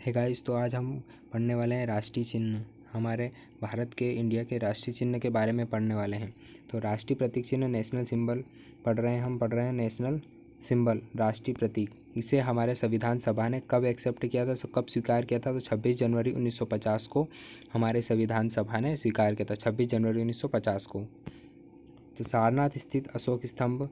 है गाइस। तो आज हम पढ़ने वाले हैं राष्ट्रीय चिन्ह। हमारे भारत के, इंडिया के राष्ट्रीय चिन्ह के बारे में पढ़ने वाले हैं। तो राष्ट्रीय प्रतीक चिन्ह, नेशनल सिंबल पढ़ रहे हैं नेशनल सिंबल, राष्ट्रीय प्रतीक। इसे हमारे संविधान सभा ने कब एक्सेप्ट किया था, कब स्वीकार किया था? तो 26 जनवरी 1950 को हमारे संविधान सभा ने स्वीकार किया था, 26 जनवरी 1950 को। तो सारनाथ स्थित अशोक स्तंभ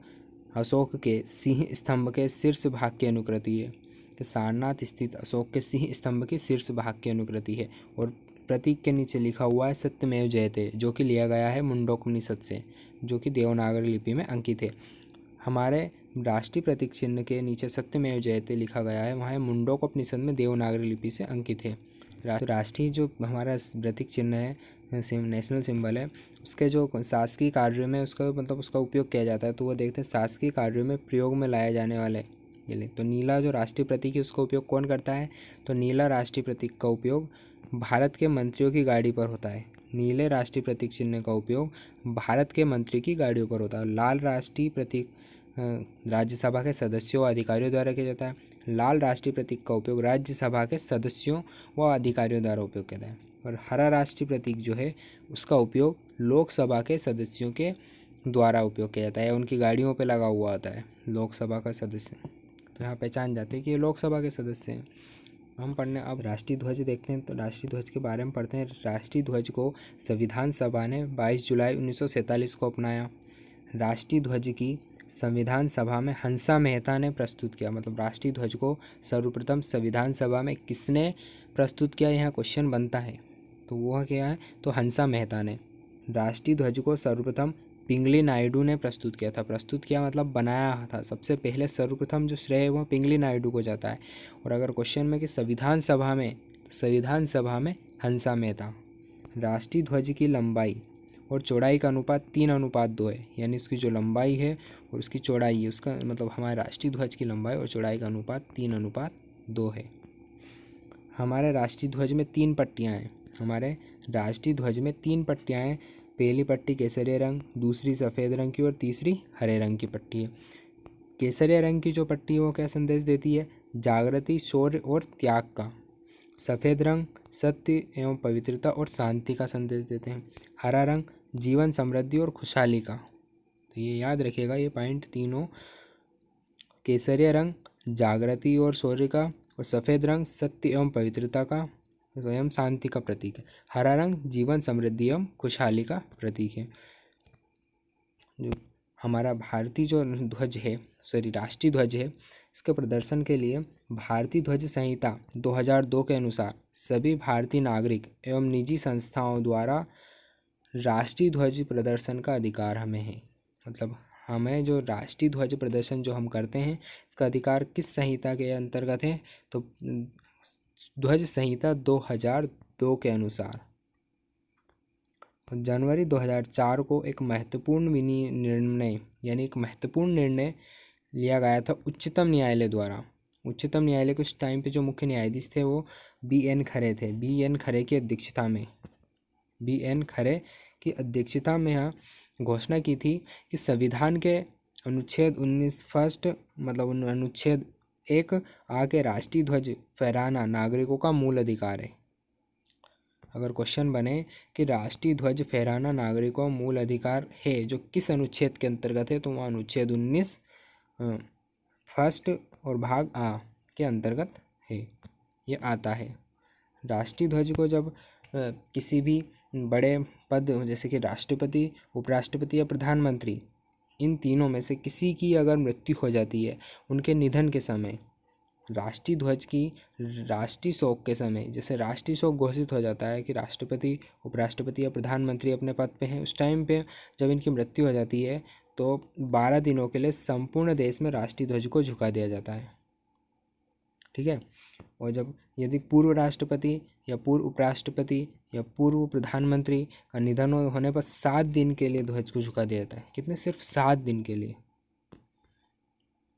अशोक के सिंह स्तंभ के शीर्ष भाग की अनुकृति है। तो सारनाथ स्थित अशोक के सिंह स्तंभ के शीर्ष भाग की अनुकृति है। और प्रतीक के नीचे लिखा हुआ है सत्यमेव जयते, जो कि लिया गया है मुंडकोपनिषद से, जो कि देवनागरी लिपि में अंकित है। हमारे राष्ट्रीय प्रतीक चिन्ह के नीचे सत्यमेव जयते लिखा गया है, वहाँ मुंडकोपनिषद में देवनागरी लिपि से अंकित है। राष्ट्रीय जो हमारा प्रतीक चिन्ह है, नेशनल सिंबल है, उसके जो शासकीय कार्यों में उसका उपयोग किया जाता है। तो वो देखते हैं शासकीय कार्यों में प्रयोग में लाए जाने वाले। तो नीला जो राष्ट्रीय प्रतीक है, उसका उपयोग कौन करता है? तो नीला राष्ट्रीय प्रतीक का उपयोग भारत के मंत्रियों की गाड़ी पर होता है। नीले राष्ट्रीय प्रतीक चिन्ह का उपयोग भारत के मंत्री की गाड़ियों पर होता है। लाल राष्ट्रीय प्रतीक राज्यसभा के सदस्यों व अधिकारियों द्वारा किया जाता है। लाल राष्ट्रीय प्रतीक का उपयोग राज्यसभा के सदस्यों व अधिकारियों द्वारा उपयोग किया जाता है। और हरा राष्ट्रीय प्रतीक जो है, उसका उपयोग लोकसभा के सदस्यों के द्वारा उपयोग किया जाता है, उनकी गाड़ियों पर लगा हुआ होता है लोकसभा का सदस्य। तो यहाँ पहचान जाते हैं कि ये लोकसभा के सदस्य हैं। हम पढ़ने अब राष्ट्रीय ध्वज देखते हैं। तो राष्ट्रीय ध्वज के बारे में पढ़ते हैं। राष्ट्रीय ध्वज को संविधान सभा ने 22 जुलाई 1947 को अपनाया। राष्ट्रीय ध्वज की संविधान सभा में हंसा मेहता ने प्रस्तुत किया। मतलब राष्ट्रीय ध्वज को सर्वप्रथम संविधान सभा में किसने प्रस्तुत किया, यहाँ क्वेश्चन बनता है। तो वह क्या है? तो हंसा मेहता ने। राष्ट्रीय ध्वज को सर्वप्रथम पिंगली नायडू ने प्रस्तुत किया था। प्रस्तुत किया मतलब बनाया था। सबसे पहले सर्वप्रथम जो श्रेय है वह पिंगली नायडू को जाता है। और अगर क्वेश्चन में कि संविधान सभा में हंसा मेहता। राष्ट्रीय ध्वज की लंबाई और चौड़ाई का अनुपात 3:2 है। यानी इसकी जो लंबाई है और उसकी चौड़ाई है, उसका मतलब हमारे राष्ट्रीय ध्वज की लंबाई और चौड़ाई का अनुपात 3:2 है। हमारे राष्ट्रीय ध्वज में 3 पट्टियाँ हैं। हमारे राष्ट्रीय ध्वज में 3 पट्टियाँ हैं। पहली पट्टी केसरिया रंग, दूसरी सफ़ेद रंग की और तीसरी हरे रंग की पट्टी है। केसरिया रंग की जो पट्टी है वो क्या संदेश देती है? जागृति, शौर्य और त्याग का। सफ़ेद रंग सत्य एवं पवित्रता और शांति का संदेश देते हैं। हरा रंग जीवन, समृद्धि और खुशहाली का। तो ये याद रखिएगा, ये पॉइंट तीनों। केसरिया रंग जागृति और शौर्य का, और सफ़ेद रंग सत्य एवं पवित्रता का, स्वयं शांति का प्रतीक है। हरा रंग जीवन, समृद्धि एवं खुशहाली का प्रतीक है। जो हमारा भारतीय जो ध्वज है, राष्ट्रीय ध्वज है, इसके प्रदर्शन के लिए भारतीय ध्वज संहिता 2002 के अनुसार सभी भारतीय नागरिक एवं निजी संस्थाओं द्वारा राष्ट्रीय ध्वज प्रदर्शन का अधिकार हमें है। मतलब हमें जो राष्ट्रीय ध्वज प्रदर्शन जो हम करते हैं, इसका अधिकार किस संहिता के अंतर्गत है? तो ध्वज संहिता 2002 के अनुसार। जनवरी 2004 को एक महत्वपूर्ण निर्णय लिया गया था उच्चतम न्यायालय द्वारा। उच्चतम न्यायालय के उस टाइम पे जो मुख्य न्यायाधीश थे वो BN खरे थे। BN खरे की अध्यक्षता में यहाँ घोषणा की थी कि संविधान के अनुच्छेद 19 फर्स्ट मतलब अनुच्छेद 1 आके राष्ट्रीय ध्वज फहराना नागरिकों का मूल अधिकार है। अगर क्वेश्चन बने कि राष्ट्रीय ध्वज फहराना नागरिकों का मूल अधिकार है, जो किस अनुच्छेद के अंतर्गत है, तो वह अनुच्छेद 19 फर्स्ट और भाग आ के अंतर्गत है, ये आता है। राष्ट्रीय ध्वज को जब किसी भी बड़े पद जैसे कि राष्ट्रपति, उपराष्ट्रपति या प्रधानमंत्री, इन तीनों में से किसी की अगर मृत्यु हो जाती है, उनके निधन के समय राष्ट्रीय ध्वज की राष्ट्रीय शोक के समय, जैसे राष्ट्रीय शोक घोषित हो जाता है कि राष्ट्रपति, उपराष्ट्रपति या प्रधानमंत्री अपने पद पे हैं, उस टाइम पे जब इनकी मृत्यु हो जाती है तो 12 दिनों के लिए संपूर्ण देश में राष्ट्रीय ध्वज को झुका दिया जाता है। ठीक है। और जब यदि पूर्व राष्ट्रपति या पूर्व उपराष्ट्रपति या पूर्व प्रधानमंत्री का निधन होने पर 7 दिन के लिए ध्वज को झुका दिया जाता है। कितने? सिर्फ 7 दिन के लिए।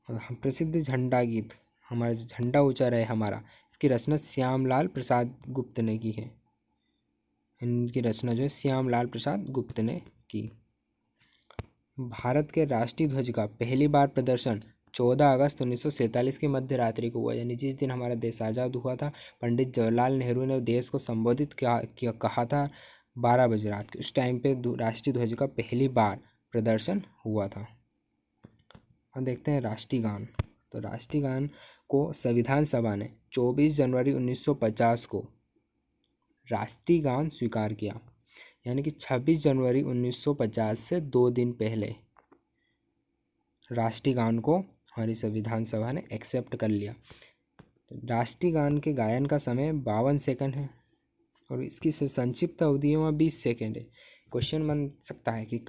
प्रसिद्ध झंडा गीत, हमारा जो झंडा ऊंचा रहे हमारा, इसकी रचना श्यामलाल प्रसाद गुप्त ने की है। इनकी रचना जो है श्यामलाल प्रसाद गुप्त ने की। भारत के राष्ट्रीय ध्वज का पहली बार प्रदर्शन 14 अगस्त 1947 की मध्य रात्रि को हुआ, यानी जिस दिन हमारा देश आज़ाद हुआ था। पंडित जवाहरलाल नेहरू ने देश को संबोधित कहा था 12 बजे रात के। उस टाइम पे राष्ट्रीय ध्वज का पहली बार प्रदर्शन हुआ था। अब देखते हैं राष्ट्रीय गान। तो राष्ट्रीय गान को संविधान सभा ने 24 जनवरी 1950 को राष्ट्रीय गान स्वीकार किया, यानी कि 26 जनवरी 1950 से 2 दिन पहले राष्ट्रीय गान को हमारी संविधान सभा ने एक्सेप्ट कर लिया। तो राष्ट्रीय गान के गायन का समय 52 सेकंड है और इसकी संक्षिप्त अवधि वहाँ 20 सेकंड है। क्वेश्चन बन सकता है कि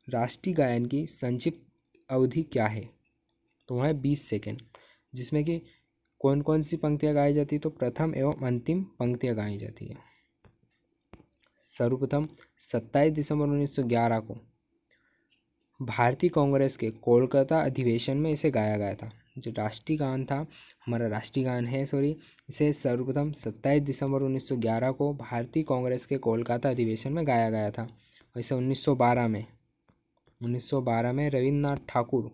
राष्ट्रीय गायन की संक्षिप्त अवधि क्या है, तो वह है 20 सेकंड, जिसमें कि कौन कौन सी पंक्तियाँ गाई जाती है, तो प्रथम एवं अंतिम पंक्तियाँ गाई जाती है। सर्वप्रथम 27 दिसंबर 1911 को भारतीय कांग्रेस के कोलकाता अधिवेशन में इसे गाया गया था। जो राष्ट्रीय गान था, हमारा राष्ट्रीय गान है इसे सर्वप्रथम 27 दिसंबर 1911 को भारतीय कांग्रेस के कोलकाता अधिवेशन में गाया गया था। वैसे 1912 में रविन्द्रनाथ ठाकुर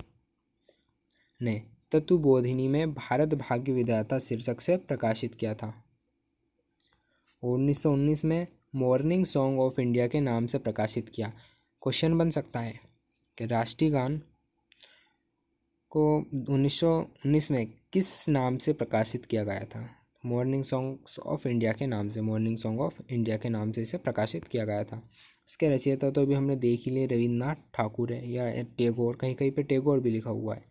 ने तत्वबोधिनी में भारत भाग्य विधाता शीर्षक से प्रकाशित किया था। 1919 में मॉर्निंग सॉन्ग ऑफ इंडिया के नाम से प्रकाशित किया। क्वेश्चन बन सकता है कि राष्ट्रीय गान को 1919 में किस नाम से प्रकाशित किया गया था। मॉर्निंग सॉन्ग्स ऑफ इंडिया के नाम से, मॉर्निंग सॉन्ग ऑफ इंडिया के नाम से इसे प्रकाशित किया गया था। इसके रचयिता तो अभी हमने देख ही लिए, रविन्द्रनाथ ठाकुर है या टैगोर, कहीं कहीं पे टैगोर भी लिखा हुआ है।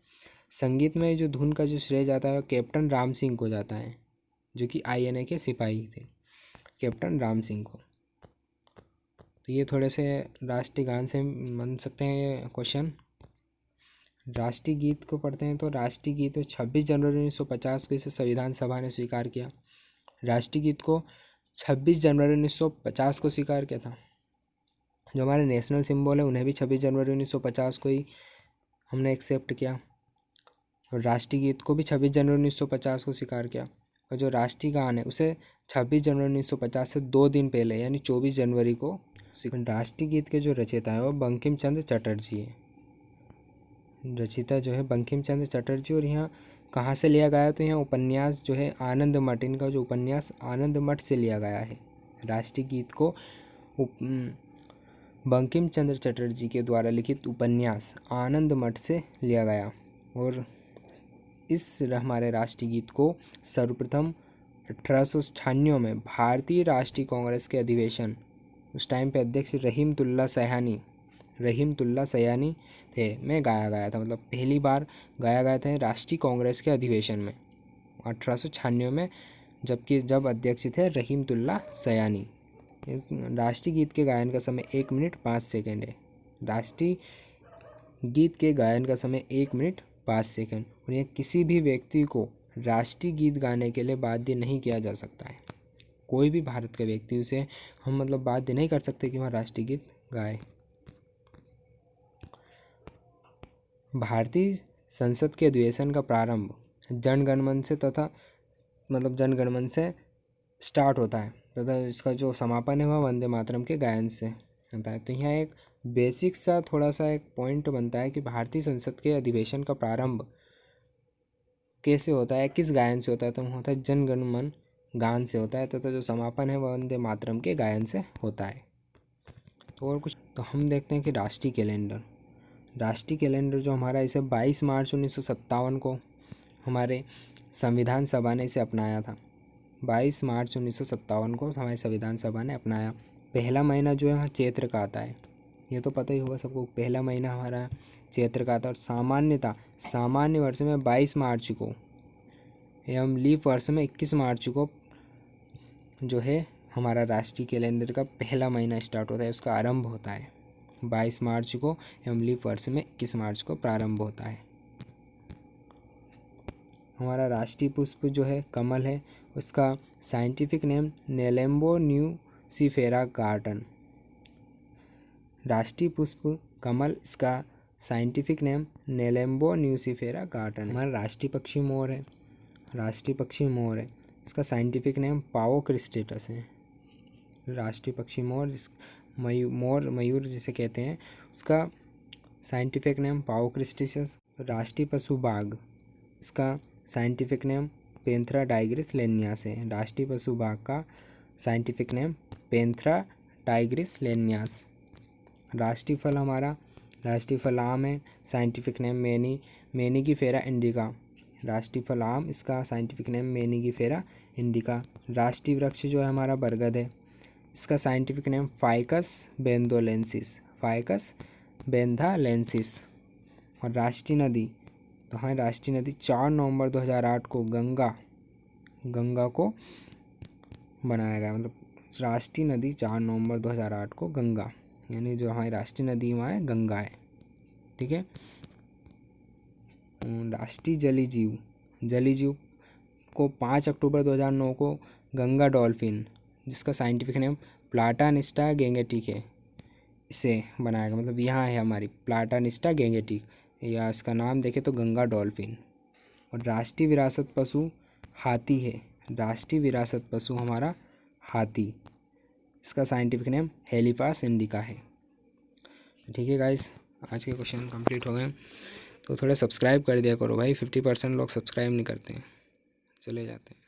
संगीत में जो धुन का जो श्रेय जाता है कैप्टन राम सिंह को जाता है, जो कि INA के सिपाही थे, कैप्टन राम सिंह को। तो ये थोड़े से राष्ट्रीय गान से बन सकते हैं क्वेश्चन। राष्ट्रीय गीत को पढ़ते हैं। तो राष्ट्रीय गीत 26 जनवरी 1950 को इसे संविधान सभा ने स्वीकार किया। राष्ट्रीय गीत को 26 जनवरी 1950 को स्वीकार किया था। जो हमारे नेशनल सिंबल है उन्हें भी 26 जनवरी 1950 को ही हमने एक्सेप्ट किया, और राष्ट्रीय गीत को भी 26 जनवरी 1950 को स्वीकार किया। और जो राष्ट्रीय गान है उसे 26 जनवरी 1950 से 2 दिन पहले यानी 24 जनवरी को। राष्ट्रीय गीत के जो रचयिता है वो बंकिम चंद्र चटर्जी है। रचयिता जो है बंकिम चंद्र चटर्जी। और यहाँ कहाँ से लिया गया, तो यहाँ उपन्यास जो है आनंद मठ, इनका जो उपन्यास आनंद मठ से लिया गया है। राष्ट्रीय गीत को बंकिम चंद्र चटर्जी के द्वारा लिखित उपन्यास आनंद मठ से लिया गया। और इस हमारे राष्ट्रीय गीत को सर्वप्रथम 1896 में भारतीय राष्ट्रीय कांग्रेस के अधिवेशन, उस टाइम पे अध्यक्ष रहीमतुल्ला सयानी थे, में गाया गया था। मतलब पहली बार गाया गया था राष्ट्रीय कांग्रेस के अधिवेशन में 1896 में, जब अध्यक्ष थे रहीमतुल्ला सयानी। इस राष्ट्रीय गीत के गायन का समय 1 मिनट 5 सेकंड है। राष्ट्रीय गीत के गायन का समय 1 मिनट 5 सेकंड। और यह किसी भी व्यक्ति को राष्ट्रीय गीत गाने के लिए बाध्य नहीं किया जा सकता है। कोई भी भारत का व्यक्ति उसे हम बाध्य नहीं कर सकते कि वह राष्ट्रीय गीत गाए। भारतीय संसद के अधिवेशन का प्रारंभ जनगणमन से जनगणमन से स्टार्ट होता है तथा इसका जो समापन है वह वंदे मातरम के गायन से होता है। तो यहाँ एक बेसिक सा थोड़ा सा एक पॉइंट बनता है कि भारतीय संसद के अधिवेशन का प्रारंभ कैसे होता है, किस गायन से होता है, तो होता है जनगणमन गान से होता है तथा जो समापन है वह वंदे मातरम के गायन से होता है। तो और कुछ, तो हम देखते हैं कि राष्ट्रीय कैलेंडर जो हमारा, इसे 22 मार्च 1957 को हमारे संविधान सभा ने इसे अपनाया था। 22 मार्च 1957 को हमारी संविधान सभा ने अपनाया। पहला महीना जो है वहाँ चैत्र का आता है, ये तो पता ही होगा सबको। पहला महीना हमारा चैत्र का आता है। और सामान्य वर्ष में 22 मार्च को एवं लीप वर्ष में 21 मार्च को जो है हमारा राष्ट्रीय कैलेंडर का पहला महीना स्टार्ट होता है, उसका आरंभ होता है 22 मार्च को एवं लीप वर्ष में 21 मार्च को प्रारंभ होता है। हमारा राष्ट्रीय पुष्प जो है कमल है, उसका साइंटिफिक नेम नेलेम्बो न्यूसिफेरा गार्डन। राष्ट्रीय पुष्प कमल, इसका साइंटिफिक नेम नेलेम्बो न्यूसिफेरा गार्डन। हमारा राष्ट्रीय पक्षी मोर है, इसका साइंटिफिक नेम पाओ क्रिस्टेटस है। राष्ट्रीय पक्षी मोर, मयूर जिसे कहते हैं, उसका साइंटिफिक नेम पाओ क्रिस्टेटस। राष्ट्रीय पशु बाघ, इसका साइंटिफिक नेम पैंथेरा टाइग्रिस लेनियास है। राष्ट्रीय पशु बाघ का साइंटिफिक नेम पैंथेरा टाइग्रिस लेनियास। राष्ट्रीय फल हमारा, राष्ट्रीय फल आम है, साइंटिफिक नेम मेनिगीफेरा इंडिका। राष्ट्रीय फल आम, इसका साइंटिफिक नेम मेनिगीफेरा इंडिका। राष्ट्रीय वृक्ष जो है हमारा बरगद है, इसका साइंटिफिक नेम फाइकस बेंदोलेंसिस, फाइकस बेंथालेंसिस। और राष्ट्रीय नदी, तो हाँ राष्ट्रीय नदी 4 नवंबर 2008 को गंगा को बनाया गया, मतलब राष्ट्रीय नदी 4 नवंबर 2008 को गंगा, यानी जो हमारी राष्ट्रीय नदी वहाँ है गंगा है। ठीक है। राष्ट्रीय जलीय जीव को 5 अक्टूबर 2009 को गंगा डॉल्फिन, जिसका साइंटिफिक नेम प्लाटानिस्टा गेंगेटिक है, इसे बनाया गया, मतलब यहाँ है हमारी प्लाटानिस्टा गेंगेटिक, या इसका नाम देखें तो गंगा डॉल्फिन। और राष्ट्रीय विरासत पशु हाथी है, राष्ट्रीय विरासत पशु हमारा हाथी, इसका साइंटिफिक नेम हेलीपास इंडिका है। ठीक है गाइस, आज के क्वेश्चन कंप्लीट हो गए, तो थोड़ा सब्सक्राइब कर दिया करो भाई, 50% लोग सब्सक्राइब नहीं करते हैं, चले जाते हैं।